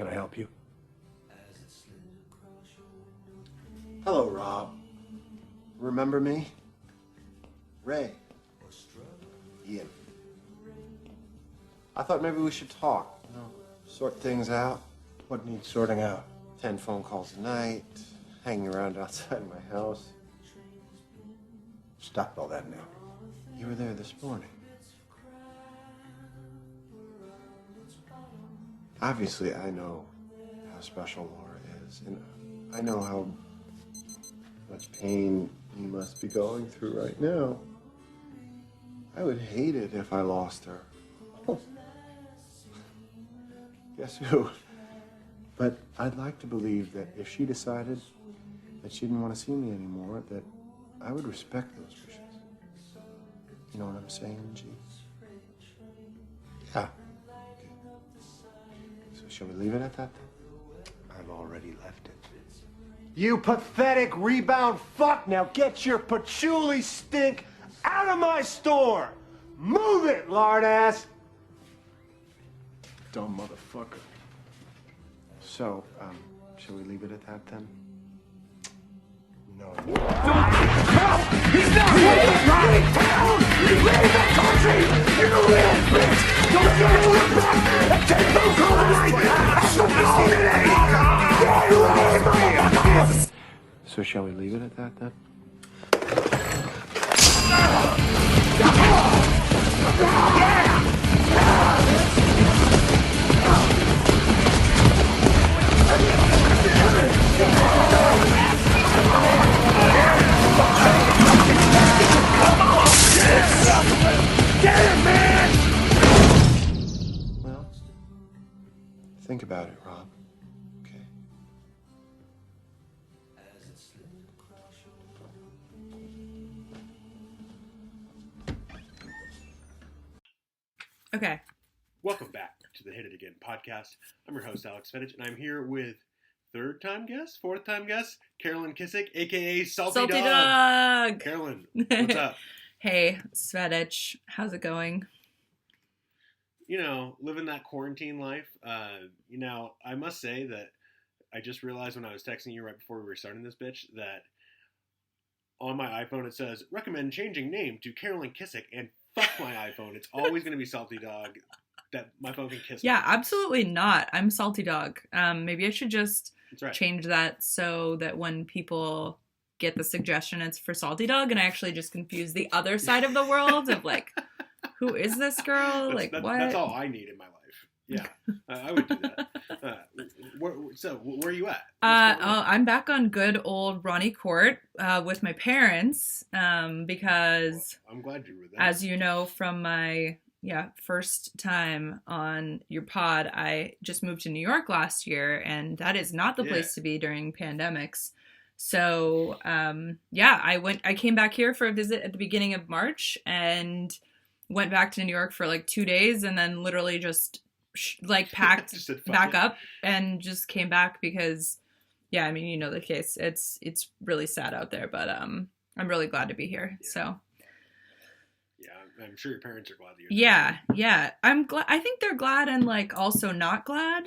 Can I help you? Hello, Rob. Remember me? Ray. Ian. I thought maybe we should talk, sort things out. What needs sorting out? 10 phone calls a night, hanging around outside my house. Stop all that now. You were there this morning. Obviously, I know how special Laura is, and I know how much pain you must be going through right now. I would hate it if I lost her. Oh. Guess who? But I'd like to believe that if she decided that she didn't want to see me anymore, that I would respect those wishes. You know what I'm saying, G? Yeah. So shall we leave it at that? I've already left it. You pathetic rebound fuck! Now get your patchouli stink out of my store! Move it, lard ass! Dumb motherfucker. So, shall we leave it at that then? No. He's not running town! Leave the country! You little bitch! Don't you look back and take those lies! That's the vicinity! Get away, motherfucker! So shall we leave it at that then? Get him, man! Well, think about it, Rob. Okay. Okay. Welcome back to the Hit It Again podcast. I'm your host, Alex Fedich, and I'm here with fourth time guest, Carolyn Kissick, aka Salty Dog. Carolyn, what's up? Hey, Svedich. How's it going? You know, living that quarantine life. I must say that I just realized when I was texting you right before we were starting this bitch that on my iPhone it says, recommend changing name to Carolyn Kissick, and fuck my iPhone. It's always going to be Salty Dog. That my phone can kiss me. Yeah, absolutely not. I'm Salty Dog. Maybe I should just change that so that when people get the suggestion it's for Salty Dog, and I actually just confuse the other side of the world of like, who is this girl? What? That's all I need in my life. Yeah, I would do that. Where are you at? I'm back on good old Ronnie Court with my parents because I'm glad you were there. As you know from my first time on your pod, I just moved to New York last year, and that is not the place to be during pandemics. So, I came back here for a visit at the beginning of March and went back to New York for like 2 days, and then literally just packed back up and just came back because, I mean, you know the case. It's really sad out there, but I'm really glad to be here. Yeah. So. Yeah, I'm sure your parents are glad that you're there. Yeah. I'm glad. I think they're glad and like also not glad.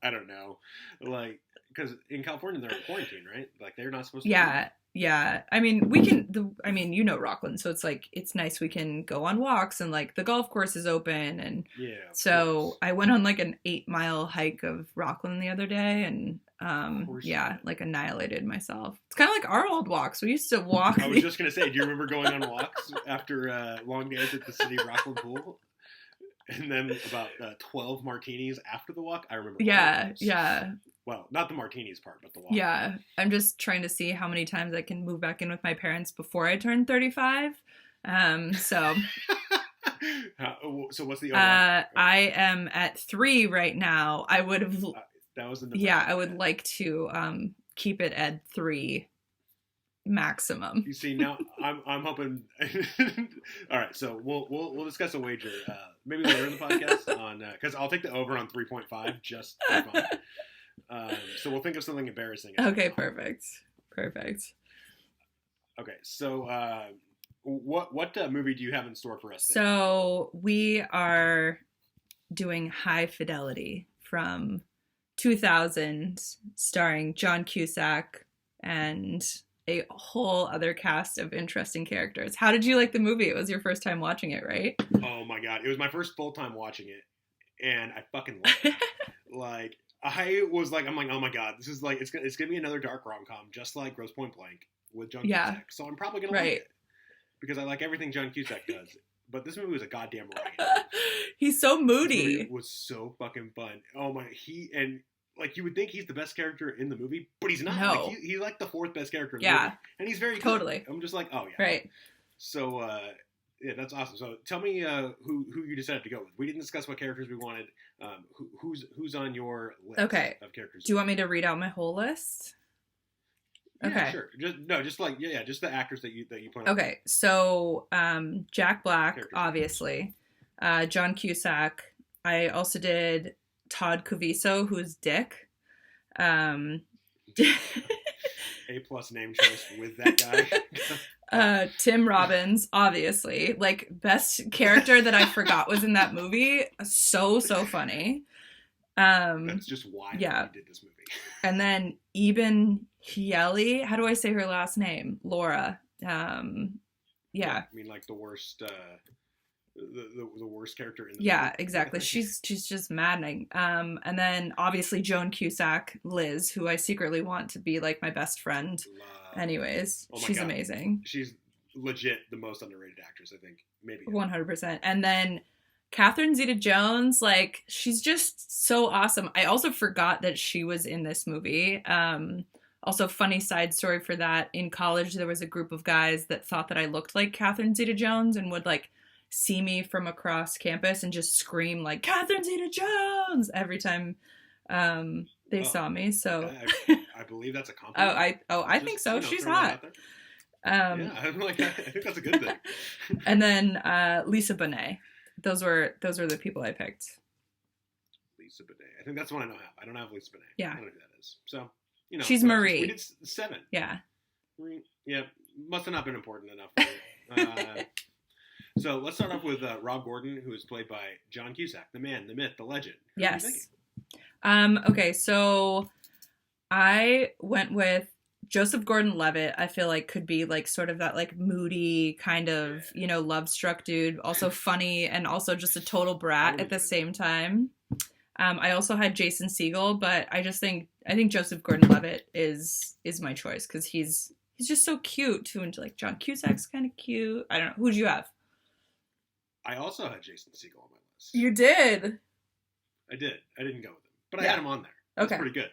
I don't know, because in California they're in quarantine, right? Like they're not supposed to. Yeah. I mean, you know Rockland, so it's like it's nice we can go on walks and like the golf course is open, and so I went on like an 8-mile hike of Rockland the other day, and like annihilated myself. It's kind of like our old walks. We used to walk. I was just gonna say, do you remember going on walks after long days at the city of Rockland pool? And then about 12 martinis after the walk? I remember. Yeah. Well, not the martinis part, but the walk. Yeah. I'm just trying to see how many times I can move back in with my parents before I turn 35. So. So what's the I am at 3 right now. I would have. That was in the. Yeah, I would like to keep it at 3 maximum. You see, now I'm hoping. All right, so we'll discuss a wager maybe later in the podcast on because I'll take the over on 3.5 just for fun. So we'll think of something embarrassing. Okay, perfect. Okay, so what movie do you have in store for us today? So we are doing High Fidelity from 2000, starring John Cusack and a whole other cast of interesting characters. How did you like the movie? It was your first time watching it, right? Oh my god, it was my first full time watching it, and I fucking loved it. Like, I was like, I'm like, oh my god, this is like, it's gonna be another dark rom com, just like Grosse Pointe Blank with John Cusack. So I'm probably gonna like it because I like everything John Cusack does. But this movie was a goddamn riot. He's so moody. This movie was so fucking fun. Oh my, like, you would think he's the best character in the movie, but he's not. No. Like, he's like the fourth best character in the movie. And he's very totally good. I'm just like, oh yeah. Right. So, yeah, that's awesome. So tell me who you decided to go with. We didn't discuss what characters we wanted. Who's on your list of characters? Do you want me to read out my whole list? Yeah, okay. Sure. Just like just the actors that you plan on. Okay. So Jack Black, obviously. John Cusack. I also did Todd Cuviso, who's Dick. A+ name choice with that guy. Tim Robbins, obviously. Like, best character that I forgot was in that movie. So funny. That's just why we did this movie. And then Eben Hieli. How do I say her last name? Laura. Yeah. I mean, like the worst the worst character in the movie. Exactly. She's just maddening. And then obviously Joan Cusack, Liz, who I secretly want to be like my best friend. Anyways, she's amazing. She's legit the most underrated actress, I think. Maybe 100%. And then Catherine Zeta-Jones, like, she's just so awesome. I also forgot that she was in this movie. Also, funny side story for that. In college, there was a group of guys that thought that I looked like Catherine Zeta-Jones and would, like, see me from across campus and just scream, like, Catherine Zeta-Jones every time they saw me. So I believe that's a compliment. I think so. She's hot. Yeah, I'm like, I think that's a good thing. And then Lisa Bonet. Those were the people I picked. Lisa Bonet. I think that's one I don't have. I don't have Lisa Bonet. Yeah. I don't know who that is. So, she's Marie. We did 7. Yeah. Yeah. Must have not been important enough for me. So let's start off with Rob Gordon, who is played by John Cusack, the man, the myth, the legend. Who are you thinking? Okay, so I went with Joseph Gordon-Levitt. I feel like could be like sort of that like moody kind of, love-struck dude, also funny and also just a total brat at the same time. I also had Jason Segel, but I think Joseph Gordon-Levitt is my choice because he's just so cute too, and like John Cusack's kind of cute. I don't know. Who'd you have? I also had Jason Segel on my list. You did? I did. I didn't go with him, but I had him on there. That's pretty good.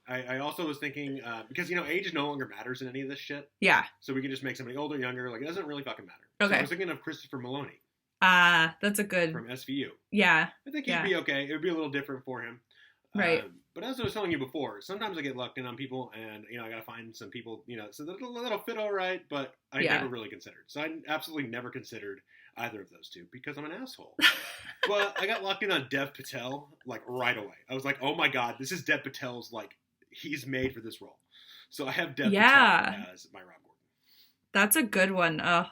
I also was thinking, because, age no longer matters in any of this shit. Yeah. So we can just make somebody older, younger. Like, it doesn't really fucking matter. Okay. So I was thinking of Christopher Maloney. That's a good... From SVU. Yeah. I think he'd be okay. It would be a little different for him. Right. But as I was telling you before, sometimes I get lucked in on people, and, I gotta find some people, so that'll fit all right, but I never really considered. So I absolutely never considered either of those two because I'm an asshole. But I got locked in on Dev Patel, like, right away. I was like, oh my god, this is Dev Patel's, like, he's made for this role. So I have Dev Patel as my Rob Gordon. That's a good one. Oh,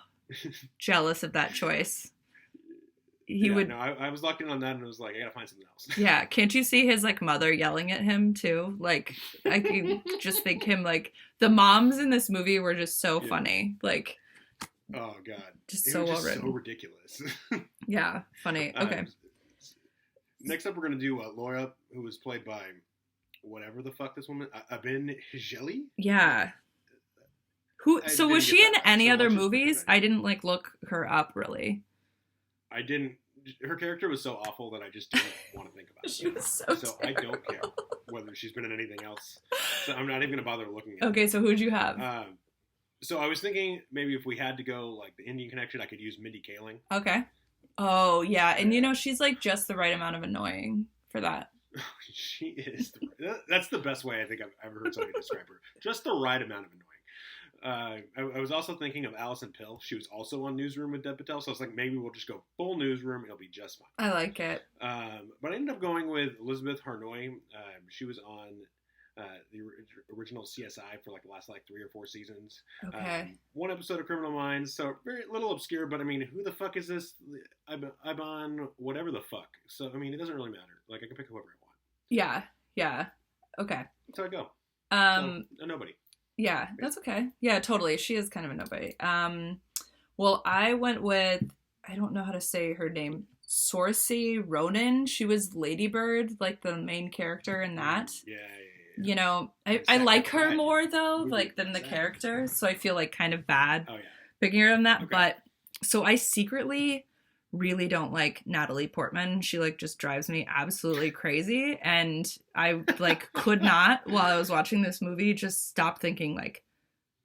jealous of that choice. I was locked in on that, and I was like, I gotta find something else. Yeah, can't you see his like mother yelling at him too? Like, I can just think him like the moms in this movie were just so funny. Like, oh god, just so well written, so ridiculous. Yeah, funny. Okay. Next up, we're gonna do Laura, who was played by whatever the fuck this woman, Eben Hieli. Yeah. So was she in any other movies? I didn't like look her up really. I didn't. Her character was so awful that I just didn't want to think about it. She was so terrible. I don't care whether she's been in anything else. So I'm not even going to bother looking at it. Okay, so who'd you have? So I was thinking maybe if we had to go like the Indian connection, I could use Mindy Kaling. Okay. Oh, yeah. And she's like just the right amount of annoying for that. She is. That's the best way I think I've ever heard somebody describe her. Just the right amount of annoying. I was also thinking of Alison Pill. She was also on Newsroom with Dev Patel, so I was like, maybe we'll just go full Newsroom. It'll be just fine. I like it. But I ended up going with Elizabeth Harnoy. She was on the original CSI for like the last like 3 or 4 seasons. Okay. One episode of Criminal Minds, so very little obscure, but I mean, who the fuck is this? I'm on whatever the fuck. So I mean, it doesn't really matter. Like I can pick whoever I want. Yeah. Yeah. Okay. That's how I go. So, a nobody. Yeah, that's okay. Yeah, totally. She is kind of a nobody. Well, I went with, I don't know how to say her name, Saoirse Ronan. She was Ladybird, like the main character in that. Yeah. You know, I like her more though, like than the character. So I feel like kind of bad picking her on that. Okay. But so I secretly really don't like Natalie Portman. She like just drives me absolutely crazy. And I like could not, while I was watching this movie, just stop thinking like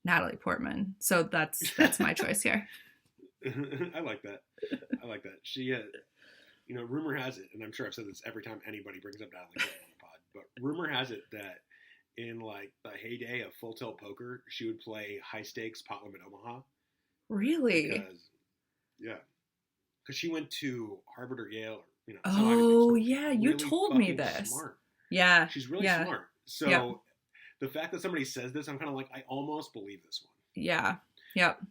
Natalie Portman. So that's my choice here. I like that. She, you know, rumor has it, and I'm sure I've said this every time anybody brings up Natalie Portman on the pod, but rumor has it that in like the heyday of Full Tilt Poker, she would play high stakes pot limit Omaha. Really? Because she went to Harvard or Yale, or, you know. Oh, yeah, you really told me this. Smart. Yeah. She's really smart. So the fact that somebody says this, I'm kind of like, I almost believe this one. Yeah. Yep.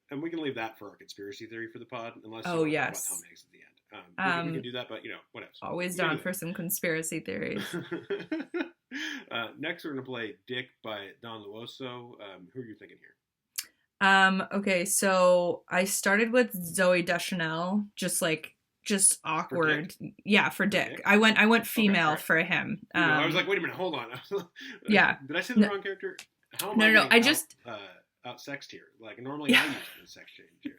And we can leave that for our conspiracy theory for the pod, unless you Oh, want to yes. talk about Tom Hanks at the end. We can do that, but, you know, whatever. Always down for some conspiracy theories. Next, we're going to play Dick by Don Luoso. Who are you thinking here? Okay, so I started with Zooey Deschanel, just awkward. For Dick. I went female for him. I was like, wait a minute, hold on. Yeah. Did I say the wrong character? How am No, I just out sexed here. Like normally I use the sex change here.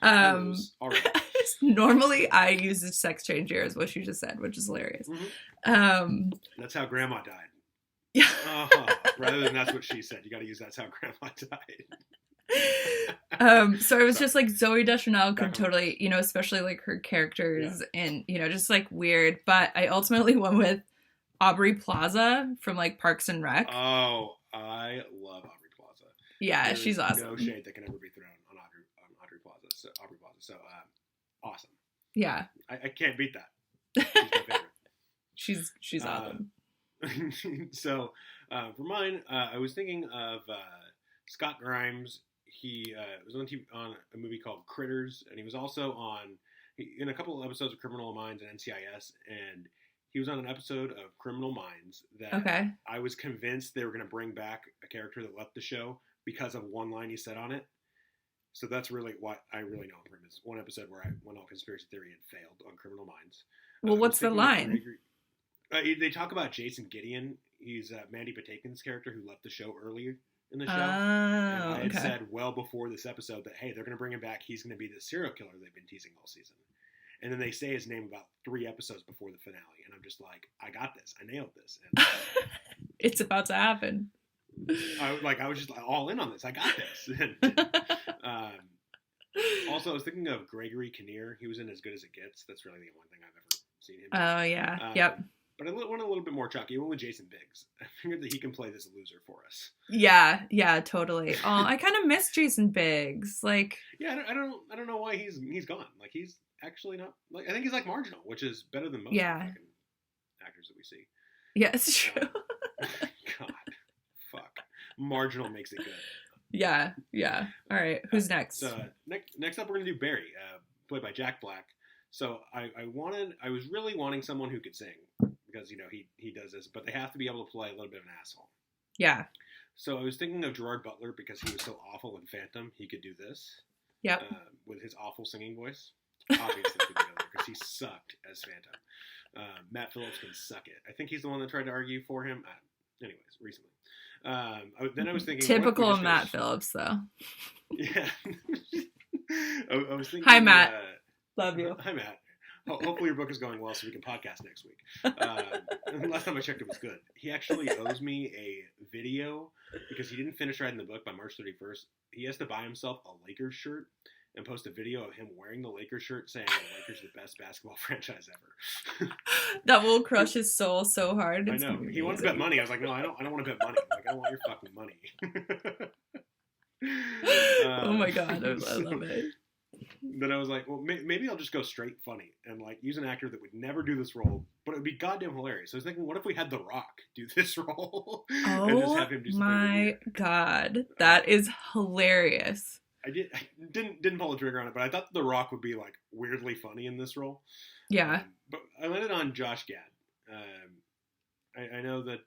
All right. Normally I use the sex change here is what you just said, which is hilarious. Mm-hmm. That's how Grandma died. Yeah. Rather than that's what she said. You got to use that's how Grandma died. So I was just like Zooey Deschanel could totally, you know, especially like her characters and, you know, just like weird. But I ultimately went with Aubrey Plaza from like Parks and Rec. Oh, I love Aubrey Plaza. Yeah, There's she's awesome. No shade that can ever be thrown on Aubrey Plaza. So awesome. Yeah. I can't beat that. She's my favorite. She's awesome. So for mine, I was thinking of Scott Grimes. He was on TV on a movie called Critters, and he was also in a couple of episodes of Criminal Minds and NCIS, and he was on an episode of Criminal Minds that I was convinced they were going to bring back a character that left the show because of one line he said on it. So that's really what I really know him from, is one episode where I went all conspiracy theory and failed on Criminal Minds. Well, what's the line? They talk about Jason Gideon. He's Mandy Patinkin's character who left the show earlier in the show. And I had said well before this episode that, hey, they're going to bring him back. He's going to be the serial killer they've been teasing all season. And then they say his name about 3 episodes before the finale. And I'm just like, I got this. I nailed this. And, it's about to happen. I was just like, all in on this. I got this. Also, I was thinking of Gregory Kinnear. He was in As Good as It Gets. That's really the one thing I've ever seen him. Oh, yeah. Yep. But I went a little bit more chalky. I went with Jason Biggs. I figured that he can play this loser for us. Yeah, totally. Oh, I kind of miss Jason Biggs. Like, yeah, I don't know why he's gone. Like, he's actually not. Like, I think he's like marginal, which is better than most fucking actors that we see. Yeah, it's true. God, fuck. Marginal makes it good. Yeah. All right, who's next? So next up, we're gonna do Barry, played by Jack Black. So I was really wanting someone who could sing, because, you know, he does this, but they have to be able to play a little bit of an asshole. Yeah. So I was thinking of Gerard Butler, because he was so awful in Phantom, he could do this. Yep. With his awful singing voice. Obviously, because he sucked as Phantom. Matt Phillips can suck it. I think he's the one that tried to argue for him. Anyways, recently. Then I was thinking... Typical Matt Phillips, though. Yeah. I was thinking... Hi, Matt. Love you. Hi, Matt. Hopefully your book is going well so we can podcast next week. Last time I checked, it was good. He actually owes me a video because he didn't finish writing the book by March 31st. He has to buy himself a Lakers shirt and post a video of him wearing the Lakers shirt saying the Lakers are the best basketball franchise ever. That will crush his soul so hard. I know. He wanted to bet money. I was like, no, I don't want to bet money. Like, I don't want your fucking money. Oh my God. I love it. Then I was like, well, maybe I'll just go straight funny and like use an actor that would never do this role, but but it would be goddamn hilarious. So I was thinking, what if we had The Rock do this role? Oh and just have him do something my weird? God. That is hilarious. I didn't pull the trigger on it, but I thought The Rock would be like weirdly funny in this role. Yeah. But I landed on Josh Gad. I know that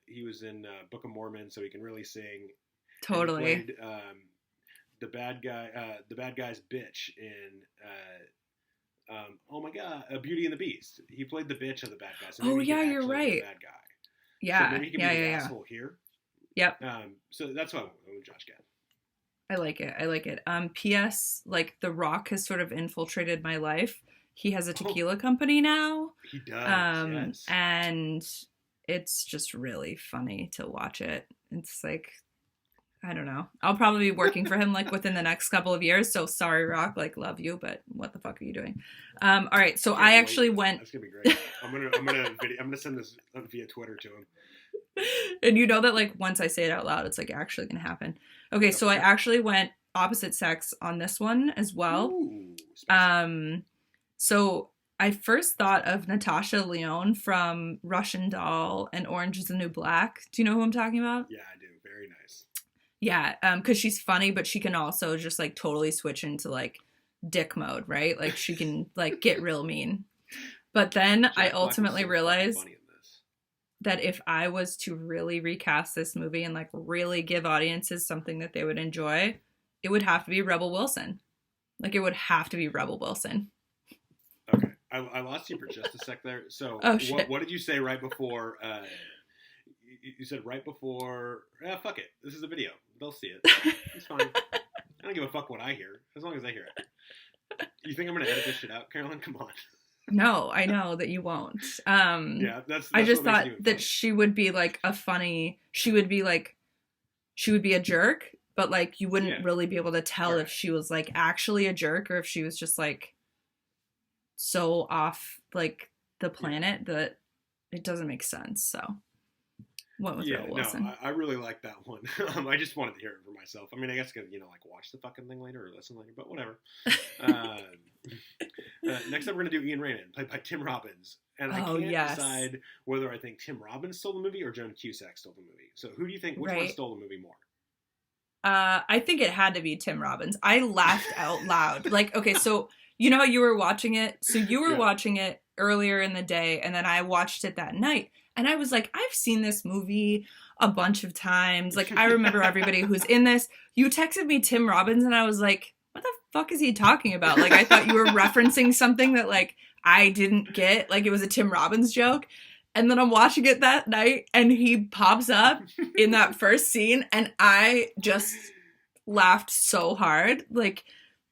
he was in Book of Mormon, so he can really sing. Totally. And he played, the bad guy's bitch in oh my god, Beauty and the Beast. He played the bitch of the bad guy. So maybe he yeah, could you're actually be right. the bad guy. Yeah. So maybe he can be the asshole here. Yep. So that's why I went with Josh Gad. I like it. P.S. Like The Rock has sort of infiltrated my life. He has a tequila company now. He does. Yes. And it's just really funny to watch it. It's like, I don't know. I'll probably be working for him like within the next couple of years. So sorry, Rock, like love you, but what the fuck are you doing? All right. So I actually went. That's gonna be great. I'm gonna send this via Twitter to him. And you know that like once I say it out loud, it's like actually gonna happen. Okay, so I actually went opposite sex on this one as well. Ooh, so I first thought of Natasha Lyonne from Russian Doll and Orange is the New Black. Do you know who I'm talking about? Yeah, I do. Very nice. Yeah, because she's funny, but she can also just like totally switch into like dick mode, right? Like she can like get real mean. But then Jack I Black ultimately was so realized funny in this. that if I was to really recast this movie and like really give audiences something that they would enjoy, it would have to be Rebel Wilson. Like it would have to be Rebel Wilson. Okay, I lost you for just a sec there. So what did you say right before? You said right before. Fuck it. This is a video. They'll see it. It's fine. I don't give a fuck what I hear, as long as I hear it. You think I'm gonna edit this shit out, Carolyn? Come on. No, I know that you won't. Yeah, that's I just what makes thought it even that funny. she would be like she would be a jerk, but like you wouldn't really be able to tell Right. if she was like actually a jerk or if she was just like so off like the planet that it doesn't make sense. So went with Rebel Wilson. No, I really like that one. I just wanted to hear it for myself. I mean, I guess I could, like watch the fucking thing later or listen later, but whatever. Next up, we're gonna do Ian Raymond, played by Tim Robbins, and I can't decide whether I think Tim Robbins stole the movie or Joan Cusack stole the movie. So, who do you think? Which one stole the movie more? I think it had to be Tim Robbins. I laughed out loud. Like, okay, so you know how you were watching it? So you were watching it earlier in the day, and then I watched it that night. And I was like, I've seen this movie a bunch of times. Like, I remember everybody who's in this. You texted me Tim Robbins, and I was like, what the fuck is he talking about? Like, I thought you were referencing something that, like, I didn't get. Like, it was a Tim Robbins joke. And then I'm watching it that night, and he pops up in that first scene, and I just laughed so hard. Like,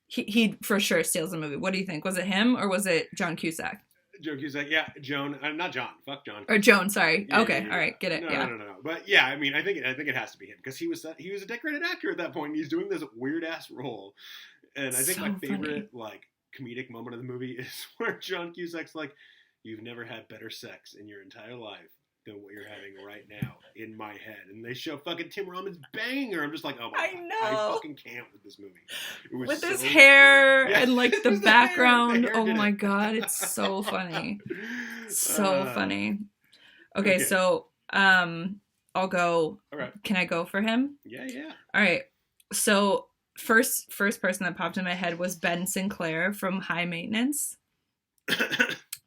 he for sure steals the movie. What do you think? Was it him, or was it John Cusack? Joan Cusack, yeah, Joan, not John. Fuck John. Or Joan, sorry. Yeah, okay, all right, get it. No. But yeah, I mean, I think it has to be him because he was a decorated actor at that point. And he's doing this weird ass role, and I think my favorite like comedic moment of the movie is where John Cusack's like, "You've never had better sex in your entire life than what you're having right now in my head," and they show fucking Tim Robbins banging her. I'm just like, oh my god, I fucking can't with this movie. It was with so his hair funny. and like the The background. hair Oh did my it. god, it's so funny. So funny. Okay, Okay. so I'll go. All right. Can I go for him? Yeah. All right. So first person that popped in my head was Ben Sinclair from High Maintenance.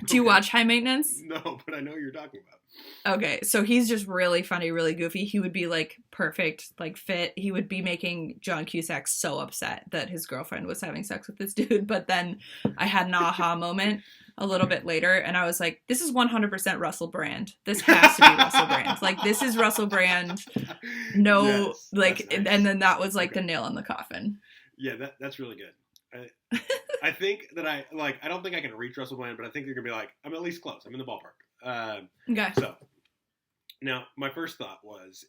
Do you watch High Maintenance? No, but I know what you're talking about. Okay, so he's just really funny, really goofy. He would be like perfect, like fit. He would be making John Cusack so upset that his girlfriend was having sex with this dude. But then I had an aha moment a little bit later, and I was like, this is 100% Russell Brand. This has to be Russell Brand. Like, this is Russell Brand. No, Yes, like, that's nice. and then that was like the nail in the coffin. Yeah, that's really good. I think that I don't think I can reach Russell Brand, but I think they're gonna be like, I'm at least close. I'm in the ballpark. Okay. So now my first thought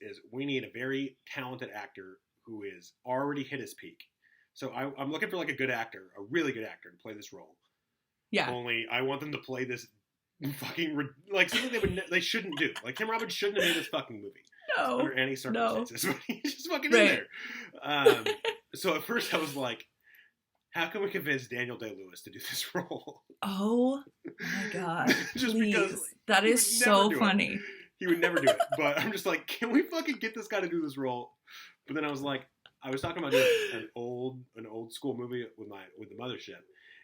is we need a very talented actor who is already hit his peak. So I'm looking for like a good actor, a really good actor to play this role. Yeah. Only I want them to play this fucking like something they shouldn't do. Like Tim Robbins shouldn't have made this fucking movie No. under any circumstances. But he's just fucking Right. in there. So at first I was like, how can we convince Daniel Day-Lewis to do this role? Oh my god. Just Please. because That he is would never so do it. funny. He would never do it. But I'm just like, can we fucking get this guy to do this role? But then I was like, I was talking about doing an old school movie with the Mothership,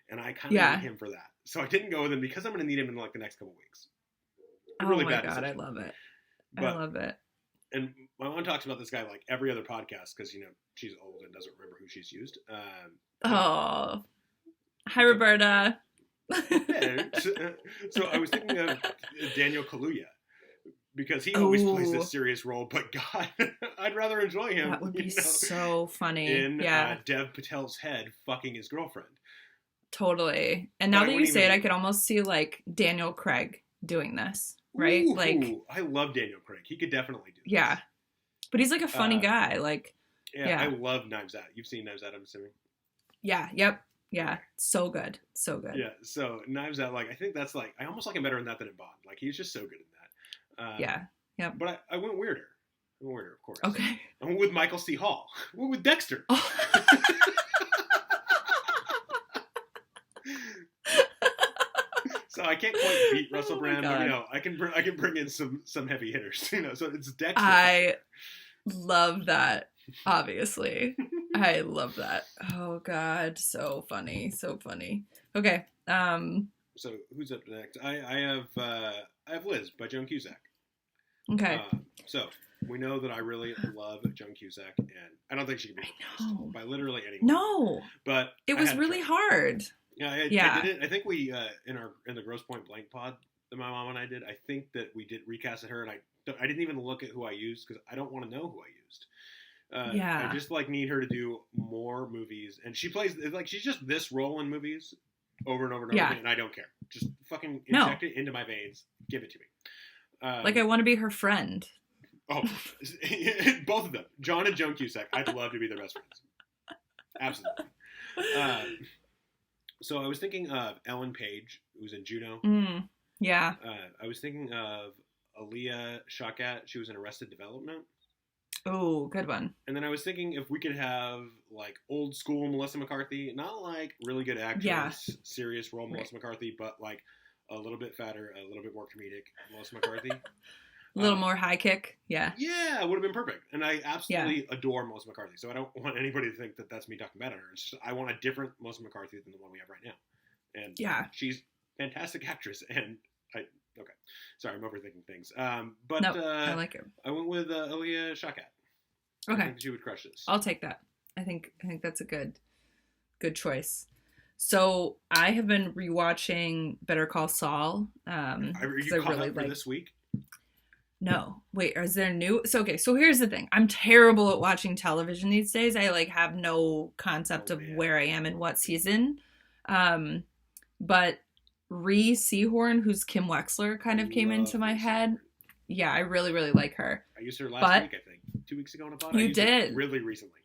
and I kind of Yeah. need him for that. So I didn't go with him because I'm going to need him in like the next couple weeks. A Oh really my bad god, decision. I love it. But, I love it. And my mom talks about this guy like every other podcast because, you know, she's old and doesn't remember who she's used. Oh. Hi, Roberta. Yeah, so I was thinking of Daniel Kaluuya because he always plays Ooh. this serious role, but God, I'd rather enjoy him. That would be you know, so funny. in Yeah, Dev Patel's head fucking his girlfriend. totally. And But now I that you wouldn't say it, even- I could almost see like Daniel Craig doing this, right? Ooh, Like, I love Daniel Craig. He could definitely do this. yeah. But he's like a funny guy. Like, Yeah, yeah. I love Knives Out. You've seen Knives Out, I'm assuming. yeah, yep, yeah. So good. So good. Yeah, so Knives Out, like, I think that's like, I almost like him better in that than in Bond. Like, he's just so good in that. Yeah. Yep. But I went weirder. Of course. Okay. I went with Michael C. Hall. I went with Dexter. Oh. So I can't quite beat Russell Oh my Brand, but, you God. know, I can bring in some heavy hitters. You know, so it's Dexter. I love that. Obviously, I love that. Oh God, so funny, so funny. Okay. So who's up next? I have Liz by Joan Cusack. Okay. So we know that I really love Joan Cusack, and I don't think she can be I replaced know. by literally anyone. No, But it I was had to really try. hard. Yeah, I Yeah. did it. I think we in the Gross Point Blank pod that my mom and I did. I think that we did recasted her, and I didn't even look at who I used because I don't want to know who I used. Yeah. I just like need her to do more movies, and she plays like she's just this role in movies over and over and over Yeah. again, and I don't care. Just fucking No. inject it into my veins, give it to me. Like I want to be her friend. Oh, both of them, John and Joan Cusack. I'd love to be their best friends. Absolutely. So I was thinking of Ellen Page, who's in Juno. Yeah. I was thinking of Aaliyah Shawkat. She was in Arrested Development. Oh, good one. And then I was thinking if we could have like old school Melissa McCarthy, not like really good actress, Yeah. serious role Melissa McCarthy, but like a little bit fatter, a little bit more comedic Melissa McCarthy. A little more high kick. Yeah. Yeah, it would have been perfect. And I absolutely adore Melissa McCarthy. So I don't want anybody to think that that's me talking bad on her. It's just, I want a different Melissa McCarthy than the one we have right now. And Yeah. she's a fantastic actress. And okay. Sorry, I'm overthinking things. But No, I like it. I went with Aaliyah Shawkat. I Okay. think she would crush this. I'll take that. I think that's a good choice. So I have been rewatching Better Call Saul. Are 'cause you I caught really up for this week? No, wait, is there new? So okay, so here's the thing. I'm terrible at watching television these days. I like have no concept Oh, of man. where I am in what season. But Rhee Seehorn, who's Kim Wexler, kind of came Love into my Rhee head. Seehorn. Yeah, I really, really like her. I used her last But- week, I think. 2 weeks ago on a pod. You I used her did. really recently.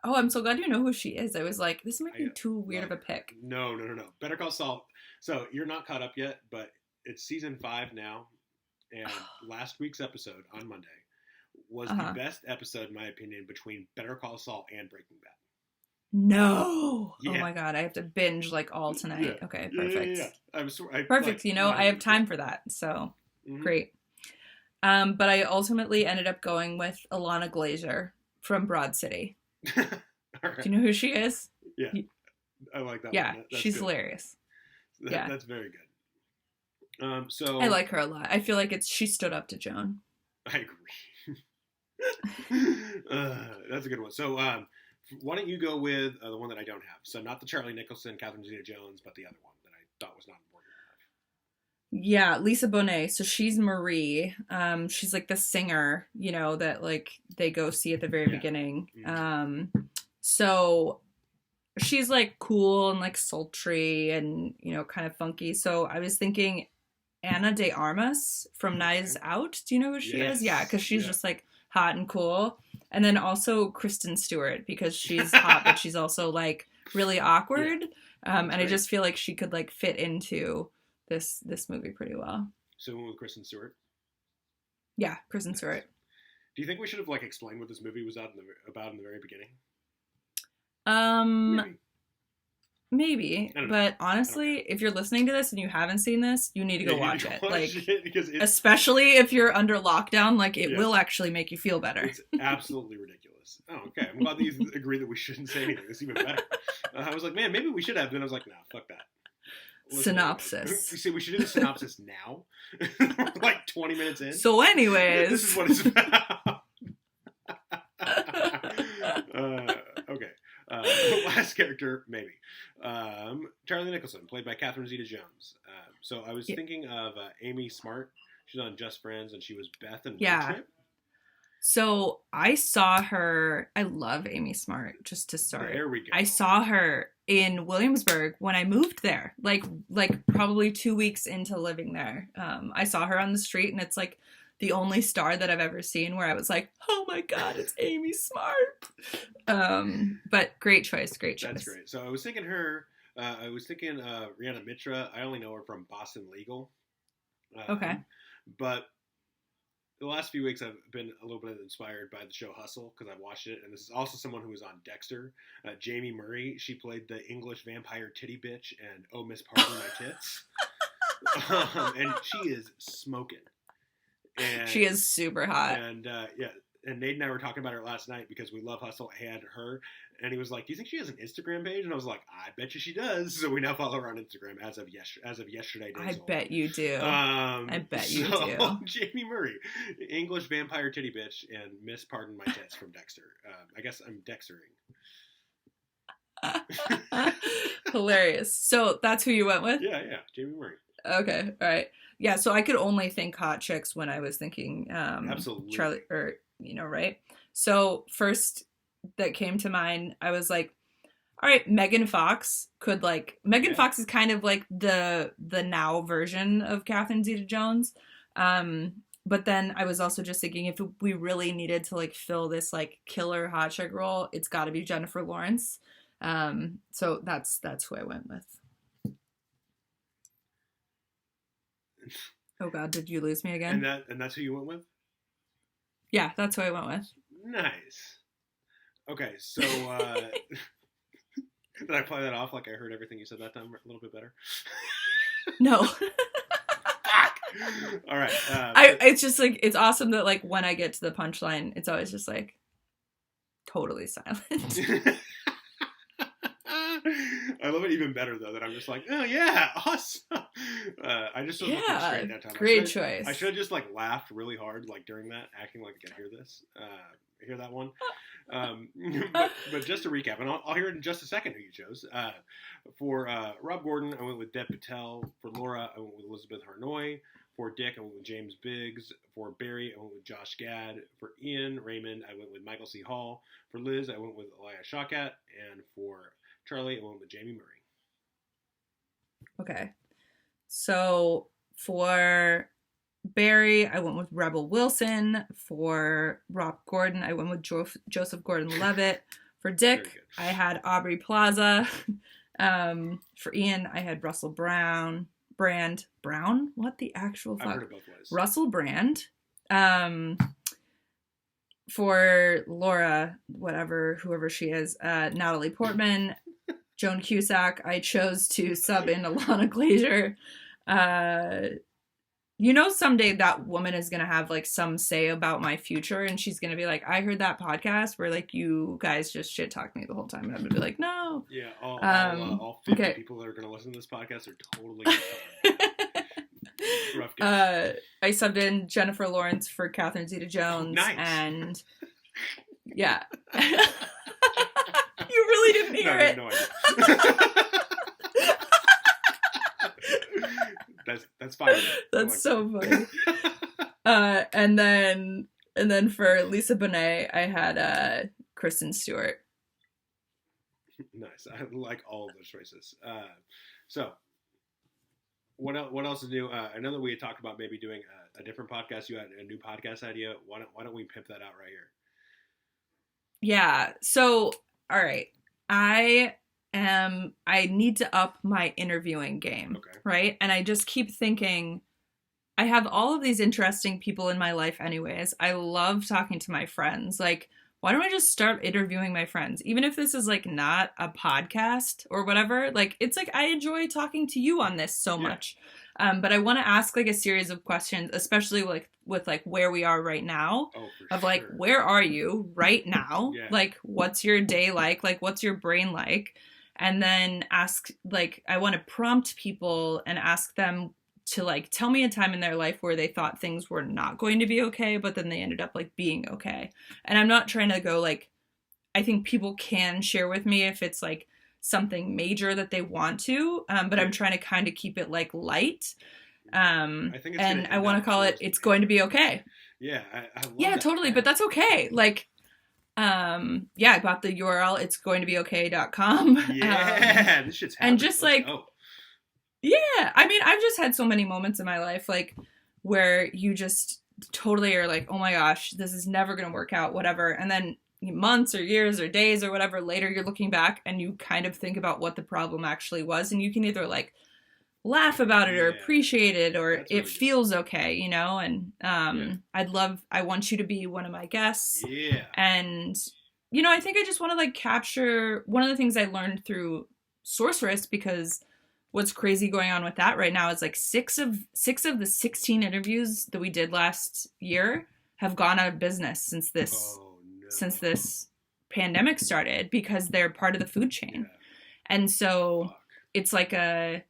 Oh, I'm so glad you know who she is. I was like, this might be I too weird of love a her. pick. No. Better Call Saul. So you're not caught up yet, but it's season 5 now. And last week's episode on Monday was the best episode, in my opinion, between Better Call Saul and Breaking Bad. No. Yeah. Oh my god, I have to binge like all tonight. Yeah. Okay, Yeah, perfect. yeah. Perfect. You know, I have time for that. So Mhm. great. But I ultimately ended up going with Alana Glazer from Broad City. All right. Do you know who she is? Yeah, I like that. Yeah, one. That's she's good. hilarious. Yeah. That's very good. So I like her a lot. I feel like she stood up to Joan. I agree. That's a good one. So why don't you go with the one that I don't have? So not the Charlie Nicholson, Catherine Zeta-Jones, but the other one that I thought was not important enough. Yeah, Lisa Bonet. So she's Marie. She's like the singer, you know, that like they go see at the very Yeah. beginning. Mhm. So she's like cool and like sultry and, you know, kind of funky. So I was thinking Anna de Armas from Knives Out. Do you know who she is? Yeah, because she's Yeah. just like hot and cool. And then also Kristen Stewart because she's hot, but she's also like really awkward. And I great. just feel like she could like fit into this movie pretty well. So we went with Kristen Stewart. Yeah, Kristen Stewart. Do you think we should have like explained what this movie was about in the very beginning? Um, Maybe. Maybe, I don't know. but honestly, if you're listening to this and you haven't seen this, you need to go You need watch to it. watch Like, it because especially if you're under lockdown, like it Yes. will actually make you feel better. it's absolutely ridiculous. Oh, okay. I'm glad that you agree that we shouldn't say anything. It's even better. I was like, man, maybe we should have. Then I was like, nah, fuck that. Listen, Synopsis. You see, we should do the synopsis now. Like 20 minutes in. So, anyways, This is what it's about. Okay. Last character, maybe. Charlie Nicholson, played by Catherine Zeta-Jones. So I was thinking of Amy Smart. She's on Just Friends, and she was Beth in Road Trip. So I saw her. I love Amy Smart. Just to start, There we go. I saw her in Williamsburg when I moved there. Like probably 2 weeks into living there. I saw her on the street, and it's like the only star that I've ever seen where I was like, oh my god, it's Amy Smart. But great choice. That's great. So I was thinking her. I was thinking Rihanna Mitra. I only know her from Boston Legal. Okay. But the last few weeks, I've been a little bit inspired by the show Hustle because I've watched it, and this is also someone who was on Dexter. Jamie Murray, she played the English vampire titty bitch, and Oh Miss Pardon My Tits, and she is smoking. And, She is super hot. And and Nate and I were talking about her last night because we love Hustle and her. And he was like, "Do you think she has an Instagram page?" And I was like, "I bet you she does." So we now follow her on Instagram as of yesterday. I bet you do. I bet you do. Jamie Murray, English vampire titty bitch, and Miss Pardon My Tits from Dexter. I guess I'm Dextering. Hilarious. So that's who you went with? Yeah, Jamie Murray. Okay, all right. Yeah, so I could only think hot chicks when I was thinking Absolutely. Charlie, or right? So first that came to mind, I was like, all right, Megan Fox could Fox is kind of like the now version of Catherine Zeta-Jones. But then I was also just thinking if we really needed to like fill this like killer hot chick role, it's got to be Jennifer Lawrence. So that's who I went with. Oh God, did you lose me again? And that's who you went with? Yeah, that's who I went with. Nice. Okay, so did I play that off like I heard everything you said that time a little bit better? No. All right. It's just like, it's awesome that like when I get to the punchline, it's always just like totally silent. I love it even better though that I'm just like, oh yeah, awesome. I just was looking straight that time. Great choice. I should have just like laughed really hard like during that, acting like I can hear this, hear that one. But just to recap, and I'll hear it in just a second who you chose. For Rob Gordon, I went with Dev Patel. For Laura, I went with Elizabeth Harnoy. For Dick, I went with James Biggs. For Barry, I went with Josh Gad. For Ian Raymond, I went with Michael C. Hall. For Liz, I went with Elia Shawkat. And for Charlie, I went with Jamie Murray. Okay. So for Barry, I went with Rebel Wilson. For Rob Gordon, I went with Joseph Gordon-Levitt. For Dick, I had Aubrey Plaza. For Ian, I had Russell Brown. What the actual fuck? I've heard of both ways. Russell Brand. For Laura, whoever she is, Natalie Portman. Joan Cusack, I chose to sub in Alana Glazer. Someday that woman is going to have like some say about my future, and she's going to be like, I heard that podcast where like you guys just shit talk me the whole time. And I'm going to be like, no. Yeah, all 50 people that are going to listen to this podcast are totally rough guess. I subbed in Jennifer Lawrence for Catherine Zeta-Jones. Nice. And yeah. You really didn't hear it. No idea. That's fine. That's like so that. funny. And then for Lisa Bonet, I had Kristen Stewart. Nice. I like all of those choices. So, what else is new? I know that we had talked about maybe doing a different podcast. You had a new podcast idea. Why don't we pimp that out right here? Yeah. So, all right. I need to up my interviewing game. Okay. Right? And I just keep thinking, I have all of these interesting people in my life anyways. I love talking to my friends. Like, why don't I just start interviewing my friends? Even if this is like not a podcast or whatever, like it's like I enjoy talking to you on this so much. But I want to ask like a series of questions, especially like with like where we are right now, of like, where are you right now? Like, what's your day like? Like, what's your brain like? And then ask, like, I want to prompt people and ask them to like tell me a time in their life where they thought things were not going to be okay, but then they ended up like being okay. And I'm not trying to go like, I think people can share with me if it's like something major that they want to, but I'm trying to kind of keep it like light. I think it's and I want to call it, it's going to be okay. Yeah. I love yeah, that. totally. But that's okay. Like, yeah, I got the URL, it's going to be okay.com. Yeah, this shit's happening. And just like, yeah, I mean, I've just had so many moments in my life, like, where you just totally are like, oh my gosh, this is never going to work out, whatever. And then months or years or days or whatever later, you're looking back and you kind of think about what the problem actually was. And you can either like laugh about it or appreciate it, or it really feels okay, you know? And I want you to be one of my guests. Yeah. And, you know, I think I just want to like capture one of the things I learned through Sorceress, because what's crazy going on with that right now is like six of the 16 interviews that we did last year have gone out of business since this pandemic started, because they're part of the food chain. And so it's like a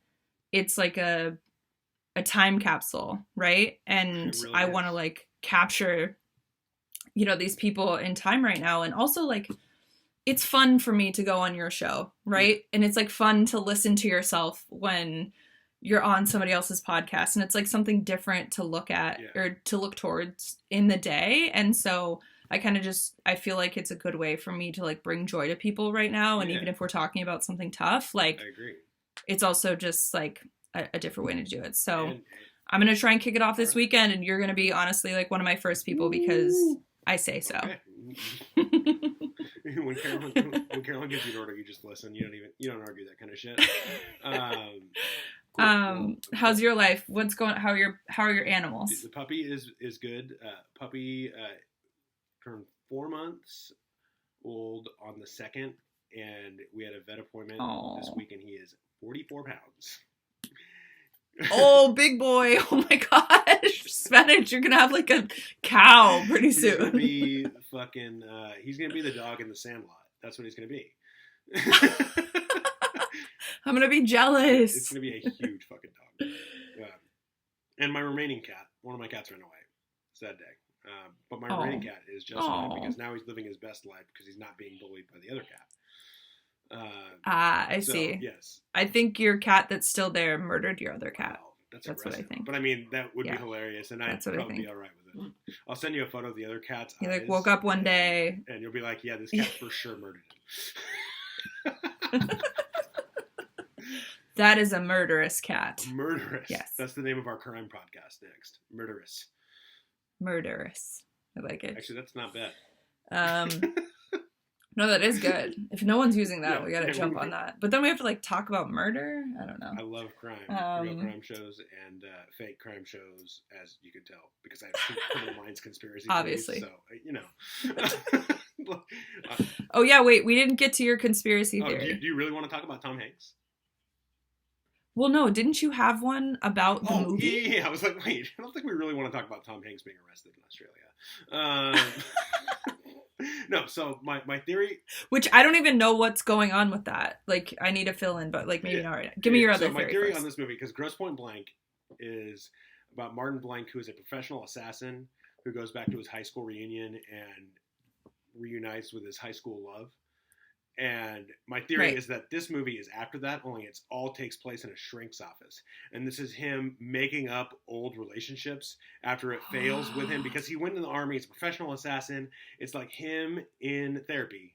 time capsule, right? And really I want to like capture, you know, these people in time right now. And also like, it's fun for me to go on your show, right? And it's like fun to listen to yourself when you're on somebody else's podcast, and it's like something different to look at or to look towards in the day. And so I kind of just, I feel like it's a good way for me to like bring joy to people right now. And even if we're talking about something tough, like I agree, it's also just like a different way to do it. So I'm going to try and kick it off this weekend, and you're going to be honestly like one of my first people because I say so. Okay. When Carolyn gives you an order, you just listen. You don't argue that kind of shit. How's your life? How are your animals? The puppy is good. Puppy turned 4 months old on the 2nd, and we had a vet appointment this week, and he is 44 pounds. Oh, big boy. Oh my gosh. Spanish, you're gonna have like a cow pretty soon. He's gonna be fucking, he's gonna be the dog in the Sandlot. That's what he's gonna be. I'm gonna be jealous. It's gonna be a huge fucking dog. And my remaining cat, one of my cats ran away. Sad day. But my remaining cat is just fine, because now he's living his best life because he's not being bullied by the other cat. I see. Yes. I think your cat that's still there murdered your other cat. Wow, that's what I think. think. But I mean, that would be hilarious, and I'd probably be all right with it. I'll send you a photo of the other cat's He like woke up one day, and you'll be like, "Yeah, this cat for sure murdered him." That is a murderous cat. Murderous. Yes. That's the name of our crime podcast next. Murderous. Murderous. I like it. Actually, that's not bad. No, that is good. If no one's using that, we gotta jump on that. But then we have to like talk about murder. I don't know. I love crime, real crime shows and fake crime shows, as you can tell, because I have Criminal Minds conspiracy. Obviously, theories, so you know. Oh yeah, wait, we didn't get to your conspiracy theory. Do you really want to talk about Tom Hanks? Well, no, didn't you have one about the movie? Yeah, I was like, wait, I don't think we really want to talk about Tom Hanks being arrested in Australia. No, so my theory... Which I don't even know what's going on with that. Like, I need to fill in, but like maybe not right now. Give me your other theory. So my theory first. on this movie, because Grosse Pointe Blank is about Martin Blank, who is a professional assassin who goes back to his high school reunion and reunites with his high school love. And my theory is that this movie is after that, only it all takes place in a shrink's office. And this is him making up old relationships after it fails with him, because he went in the army. He's a professional assassin. It's like him in therapy,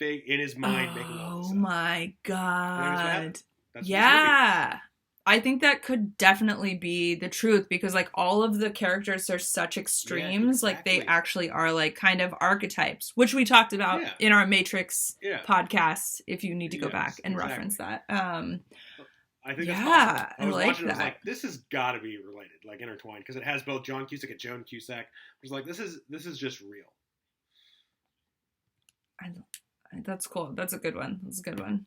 in his mind, making all this up. Oh my God. Yeah. I think that could definitely be the truth, because like all of the characters are such extremes. Like they actually are like kind of archetypes, which we talked about in our Matrix podcast. If you need to go back and reference that. I think it's possible. I was like watching that. I was like, this has got to be related, like intertwined, because it has both John Cusack and Joan Cusack. I was like, this is just real. That's cool. That's a good one. That's a good one.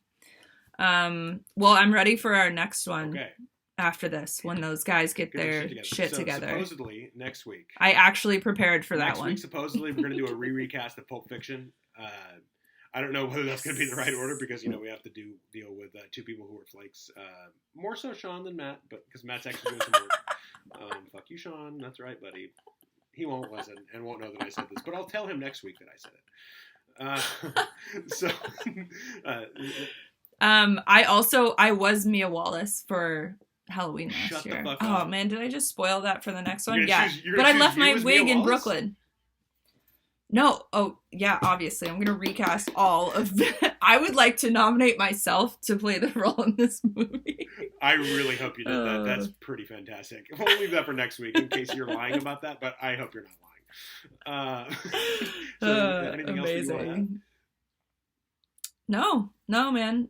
Well, I'm ready for our next one. Okay. After this, when those guys get their shit together. Supposedly next week. I actually prepared for that next one. Week, supposedly we're going to do a recast of Pulp Fiction. I don't know whether that's going to be the right order because we have to deal with two people who are flakes. More so Sean than Matt, but because Matt's actually doing some work. Fuck you, Sean. That's right, buddy. He won't listen and won't know that I said this, but I'll tell him next week that I said it. I was Mia Wallace for Halloween last Shut the year. fuck Oh up. man, did I just spoil that for the next one? You're gonna but I choose left you my as Mia wig in Wallace? Brooklyn. No, yeah, obviously I'm gonna recast all of the. I would like to nominate myself to play the role in this movie. I really hope you did that. That's pretty fantastic. We'll leave that for next week in case you're lying about that, but I hope you're not lying. Anything amazing. else that you want to add? No, man.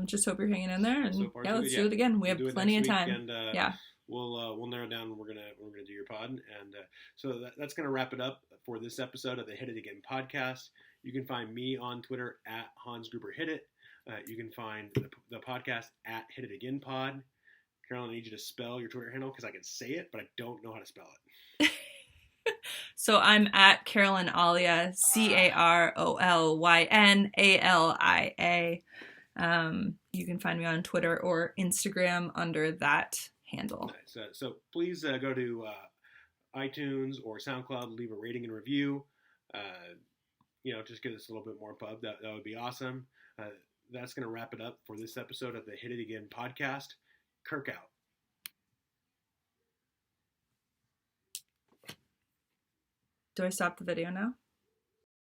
Just hope you're hanging in there, and So far, so let's good. do it again. We have We'll do it plenty of next week, time. And, yeah. We'll narrow down when we're gonna do your pod, and so that's gonna wrap it up for this episode of the Hit It Again podcast. You can find me on Twitter at Hans Gruber Hit It. You can find the podcast at Hit It Again Pod. Carolyn, I need you to spell your Twitter handle because I can say it, but I don't know how to spell it. So I'm at Carolyn Alia, CarolynAlia. You can find me on Twitter or Instagram under that handle. Nice. So please go to iTunes or SoundCloud, leave a rating and review. Just get us a little bit more pub. That would be awesome. That's going to wrap it up for this episode of the Hit It Again podcast. Kirk out. Do I stop the video now?